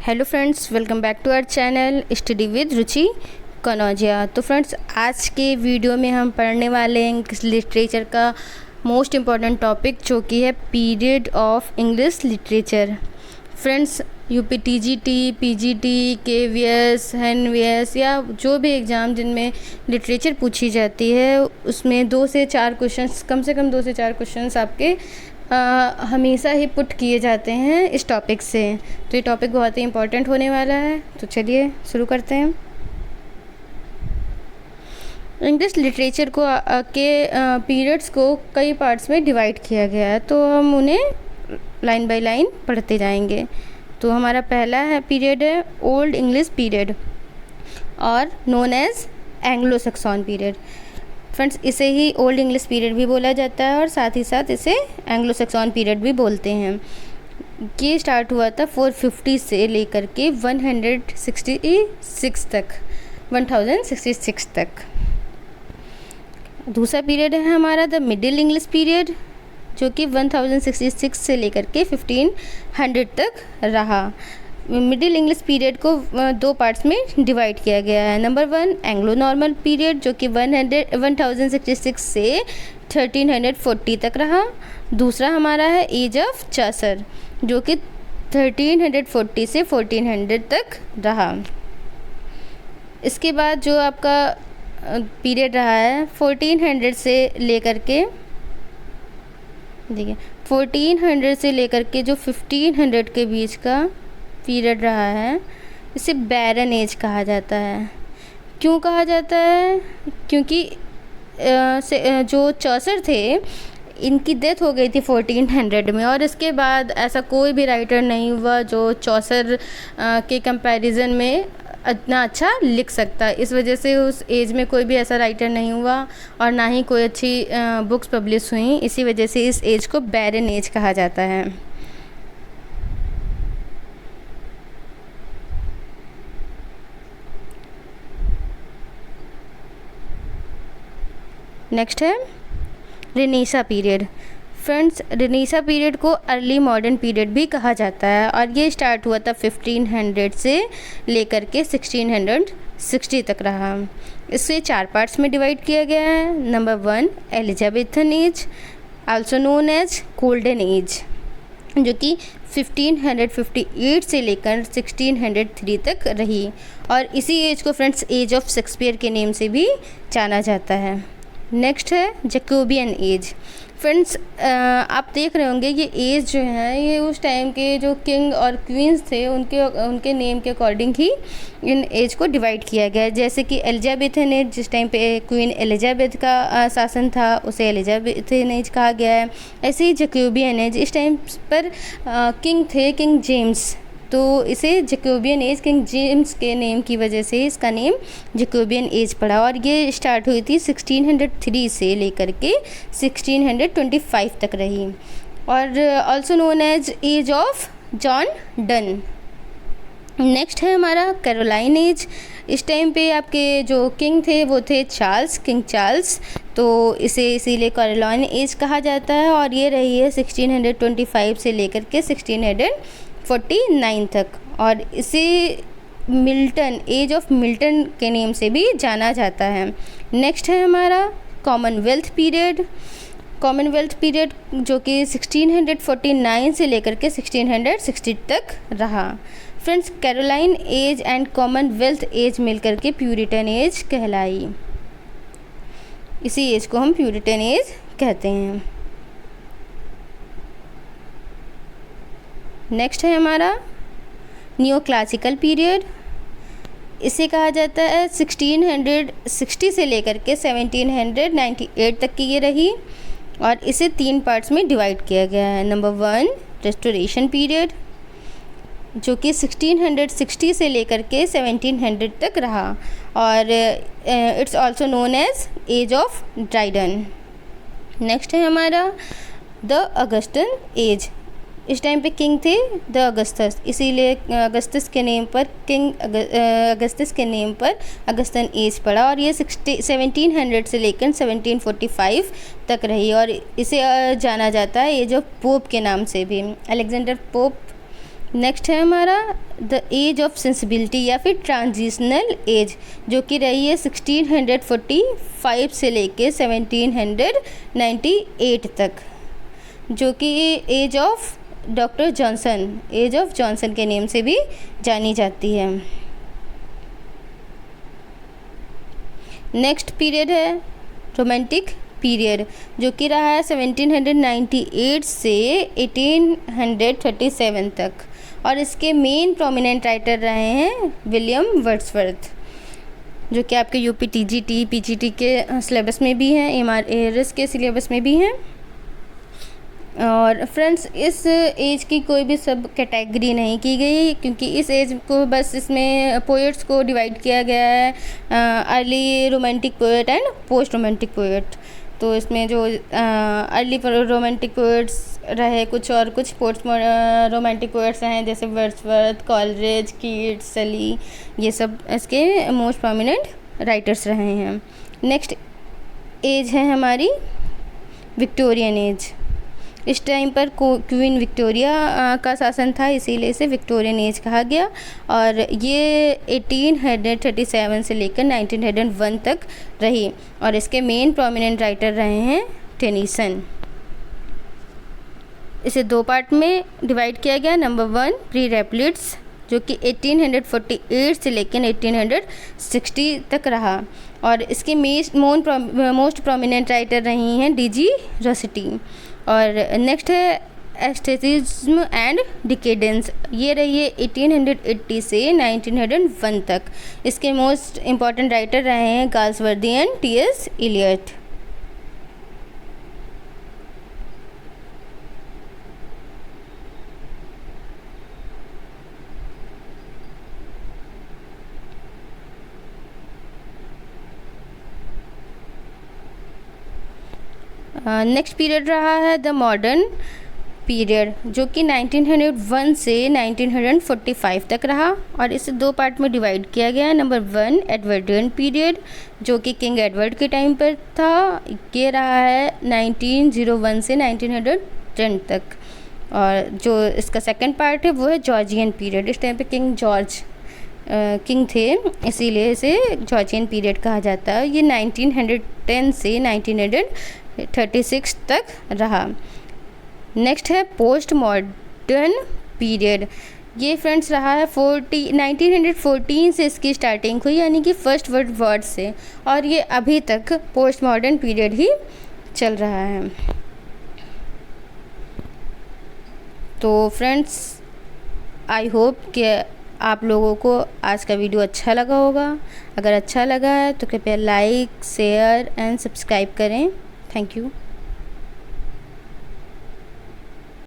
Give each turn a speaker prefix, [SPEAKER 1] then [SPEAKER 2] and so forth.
[SPEAKER 1] Hello friends, welcome back to our channel study with Ruchi Kanaujia. तो friends, आज के video में हम पढ़ने वाले हैं इंग्लिश लिटरेचर का मोस्ट इम्पॉर्टेंट टॉपिक, जो कि है period of English literature. Friends, UPTGT, PGT, KVS, NVS या जो भी एग्ज़ाम जिनमें लिटरेचर पूछी जाती है, उसमें 2 से 4 क्वेश्चंस, कम से कम 2 से 4 क्वेश्चंस आपके हमेशा ही पुट किए जाते हैं इस टॉपिक से। तो ये टॉपिक बहुत ही इम्पोर्टेंट होने वाला है। तो चलिए शुरू करते हैं। इंग्लिश लिटरेचर को के पीरियड्स को कई पार्ट्स में डिवाइड किया गया है, तो हम उन्हें लाइन बाय लाइन पढ़ते जाएंगे। तो हमारा पहला है पीरियड है ओल्ड इंग्लिश पीरियड और known as Anglo Saxon period. Friends, इसे ही ओल्ड इंग्लिश पीरियड भी बोला जाता है और साथ ही साथ इसे एंग्लो सैक्सन पीरियड भी बोलते हैं। ये स्टार्ट हुआ था 450 से लेकर के 1066 तक। दूसरा पीरियड है हमारा द मिडिल इंग्लिश पीरियड, जो कि 1066 से लेकर के 1500 तक रहा। मिडिल इंग्लिश पीरियड को 2 पार्ट्स में डिवाइड किया गया है। नंबर 1 एंग्लो नॉर्मल पीरियड, जो कि 1066 से 1340 तक रहा। दूसरा हमारा है एज ऑफ चासर, जो कि 1340 से 1400 तक रहा। इसके बाद जो आपका पीरियड रहा है 1400 से लेकर के, देखिए 1400 से लेकर के जो 1500 के बीच का पीरियड रहा है, इसे बैरन एज कहा जाता है। क्यों कहा जाता है? क्योंकि जो चौसर थे, इनकी डेथ हो गई थी 1400 में, और इसके बाद ऐसा कोई भी राइटर नहीं हुआ जो चौसर के कंपैरिजन में इतना अच्छा लिख सकता। इस वजह से उस एज में कोई भी ऐसा राइटर नहीं हुआ और ना ही कोई अच्छी बुक्स पब्लिश हुई। इसी वजह से इस एज को बैरन एज कहा जाता है। नेक्स्ट है Renaissance period. Friends, Renaissance period को अर्ली मॉडर्न पीरियड भी कहा जाता है और ये स्टार्ट हुआ था 1500 से लेकर के 1660 तक रहा। इसे 4 पार्ट्स में डिवाइड किया गया है। Number 1 Elizabethan age, also known as golden age, जो कि 1558 से लेकर 1603 तक रही, और इसी एज को फ्रेंड्स एज ऑफ शेक्सपियर के नेम से भी जाना जाता है। नेक्स्ट है जैकोबियन एज। फ्रेंड्स, आप देख रहे होंगे ये एज जो है, ये उस टाइम के जो किंग और क्वींस थे उनके नेम के अकॉर्डिंग ही इन एज को डिवाइड किया गया है। जैसे कि एलिजाबेथन एज, जिस टाइम पे क्वीन एलिजाबेथ का शासन था, उसे एलिजाबेथन एज कहा गया है। ऐसे ही जैकोबियन एज, इस टाइम पर किंग थे किंग जेम्स, तो इसे जैकोबियन एज किंग जेम्स के नेम की वजह से इसका नेम जैकोबियन एज पड़ा, और ये स्टार्ट हुई थी 1603 से लेकर के 1625 तक रही, और also known as age of John Donne. Next है हमारा कैरोलाइन एज। इस टाइम पे आपके जो किंग थे वो थे किंग चार्ल्स, तो इसे इसीलिए कैरोलाइन एज कहा जाता है, और ये रही है 1625 से लेकर के 1649 तक, और इसे मिल्टन एज ऑफ मिल्टन के नेम से भी जाना जाता है। नेक्स्ट है हमारा कॉमनवेल्थ पीरियड। कॉमनवेल्थ पीरियड जो कि 1649 से लेकर के 1660 तक रहा। Friends, Caroline age and Commonwealth age मिलकर के प्यूरिटन एज कहलाई। इसी एज को हम प्यूरिटन एज कहते हैं। नेक्स्ट है हमारा न्यू क्लासिकल पीरियड। इसे कहा जाता है 1660 से लेकर के 1798 तक की ये रही, और इसे 3 पार्ट्स में डिवाइड किया गया है। नंबर 1 रेस्टोरेशन पीरियड, जो कि 1660 से लेकर के 1700 तक रहा, और it's also known as age of Dryden. Next है हमारा द अगस्टन एज। इस टाइम पे किंग थे द अगस्तस, इसीलिए अगस्तस के नेम पर अगस्तस के नेम पर अगस्तन एज पड़ा, और ये 1700 से लेकर 1745 तक रही, और इसे जाना जाता है एज ऑफ पोप के नाम से भी। अलेक्जेंडर पोप नेक्स्ट है हमारा द एज ऑफ सेंसिबिलिटी या फिर ट्रांजिशनल एज, जो कि रही है 1645 से लेके 1798 तक, जो कि age of doctor Johnson, age of Johnson के नेम से भी जानी जाती है। नेक्स्ट पीरियड है रोमांटिक पीरियड, जो कि रहा है 1798 से 1837 तक, और इसके मेन प्रोमिनेंट राइटर रहे हैं विलियम वर्ड्सवर्थ, जो कि आपके यूपी टीजीटी पीजीटी के सिलेबस में भी हैं, एमआरएस के सिलेबस में भी हैं। और फ्रेंड्स, इस एज की कोई भी सब कैटेगरी नहीं की गई, क्योंकि इस एज को बस इसमें पोएट्स को डिवाइड किया गया है, early romantic poet and post romantic poet. तो इसमें जो अर्ली रोमांटिक पोएट्स रहे कुछ, और कुछ पोस्ट रोमांटिक पोएट्स हैं जैसे वर्ड्सवर्थ, कॉलरिज, कीट्स, शली, ये सब इसके मोस्ट प्रोमिनेंट राइटर्स रहे हैं। नेक्स्ट एज है हमारी विक्टोरियन एज। इस टाइम पर क्वीन विक्टोरिया का शासन था, इसीलिए इसे विक्टोरियन एज कहा गया, और ये 1837 से लेकर 1901 तक रही, और इसके मेन प्रोमिनेंट राइटर रहे हैं टेनीसन। इसे दो पार्ट में डिवाइड किया गया। नंबर 1 प्री रेपलिट्स, जो कि 1848 से लेकर 1860 तक रहा, और इसके मोस्ट प्रोमिनेंट राइटर रही हैं डीजी रॉसिटी। और नेक्स्ट है एस्थेटिज्म एंड डिकेडेंस, ये रही है 1880 से 1901 तक। इसके मोस्ट इम्पॉर्टेंट राइटर रहे हैं Galsworthy and TS Eliot. Next period रहा है द मॉडर्न पीरियड, जो कि 1901 से 1945 तक रहा, और इसे दो पार्ट में डिवाइड किया गया है। नंबर 1 एडवर्डियन पीरियड, जो कि किंग एडवर्ड के टाइम पर था, ये रहा है 1901 से 1910 तक, और जो इसका सेकंड पार्ट है वो है जॉर्जियन पीरियड। इस टाइम पे किंग जॉर्ज किंग थे, इसीलिए इसे जॉर्जियन पीरियड कहा जाता है। ये 1910 से 1936 तक रहा। नेक्स्ट है पोस्ट मॉडर्न पीरियड, ये फ्रेंड्स रहा है 1914 से इसकी स्टार्टिंग हुई, यानी कि फर्स्ट वर्ल्ड वॉर से, और ये अभी तक पोस्ट मॉडर्न पीरियड ही चल रहा है। तो फ्रेंड्स, आई होप कि आप लोगों को आज का वीडियो अच्छा लगा होगा। अगर अच्छा लगा है तो कृपया लाइक, शेयर एंड सब्सक्राइब करें। Thank you.